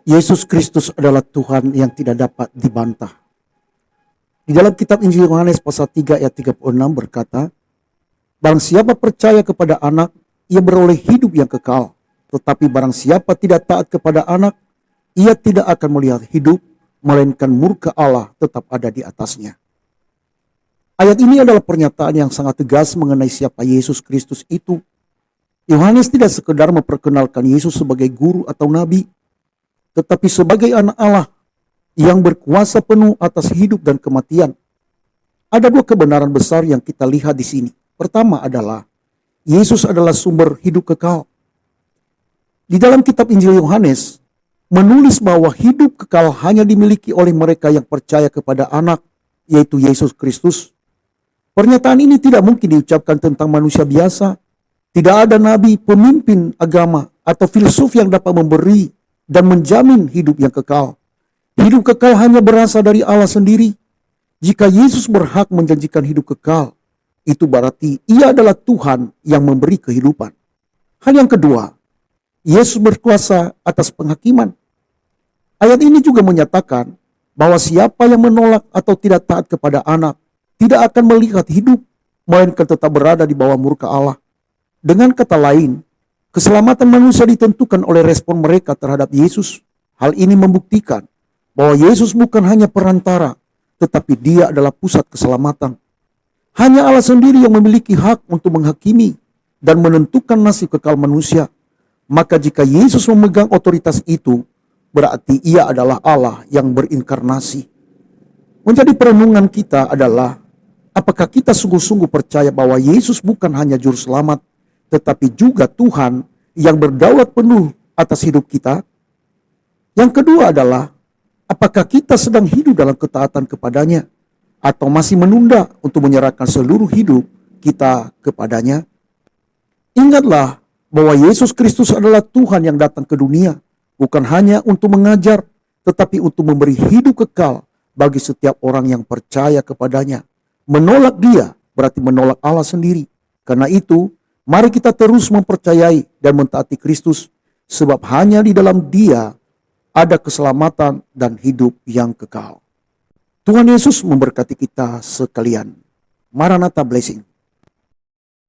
Yesus Kristus adalah Tuhan yang tidak dapat dibantah. Di dalam kitab Injil Yohanes pasal 3 ayat 36 berkata, "Barang siapa percaya kepada anak, ia beroleh hidup yang kekal. Tetapi barang siapa tidak taat kepada anak, ia tidak akan melihat hidup, melainkan murka Allah tetap ada di atasnya." Ayat ini adalah pernyataan yang sangat tegas mengenai siapa Yesus Kristus itu. Yohanes tidak sekedar memperkenalkan Yesus sebagai guru atau nabi, tetapi sebagai anak Allah yang berkuasa penuh atas hidup dan kematian. Ada dua kebenaran besar yang kita lihat di sini. Pertama adalah Yesus adalah sumber hidup kekal. Di dalam kitab Injil Yohanes menulis bahwa hidup kekal hanya dimiliki oleh mereka yang percaya kepada anak, yaitu Yesus Kristus. Pernyataan ini tidak mungkin diucapkan tentang manusia biasa. Tidak ada nabi, pemimpin agama, atau filsuf yang dapat memberi dan menjamin hidup yang kekal. Hidup kekal hanya berasal dari Allah sendiri. Jika Yesus berhak menjanjikan hidup kekal, itu berarti Ia adalah Tuhan yang memberi kehidupan. Hal yang kedua, Yesus berkuasa atas penghakiman. Ayat ini juga menyatakan bahwa siapa yang menolak atau tidak taat kepada anak tidak akan melihat hidup, melainkan tetap berada di bawah murka Allah. Dengan kata lain, keselamatan manusia ditentukan oleh respon mereka terhadap Yesus. Hal ini membuktikan bahwa Yesus bukan hanya perantara, tetapi Dia adalah pusat keselamatan. Hanya Allah sendiri yang memiliki hak untuk menghakimi dan menentukan nasib kekal manusia. Maka jika Yesus memegang otoritas itu, berarti Ia adalah Allah yang berinkarnasi. Menjadi perenungan kita adalah, apakah kita sungguh-sungguh percaya bahwa Yesus bukan hanya juru selamat, tetapi juga Tuhan yang berdaulat penuh atas hidup kita? Yang kedua adalah, apakah kita sedang hidup dalam ketaatan kepadanya, atau masih menunda untuk menyerahkan seluruh hidup kita kepadanya? Ingatlah bahwa Yesus Kristus adalah Tuhan yang datang ke dunia, bukan hanya untuk mengajar, tetapi untuk memberi hidup kekal bagi setiap orang yang percaya kepadanya. Menolak Dia berarti menolak Allah sendiri. Karena itu, mari kita terus mempercayai dan mentaati Kristus, sebab hanya di dalam Dia ada keselamatan dan hidup yang kekal. Tuhan Yesus memberkati kita sekalian. Maranatha blessing.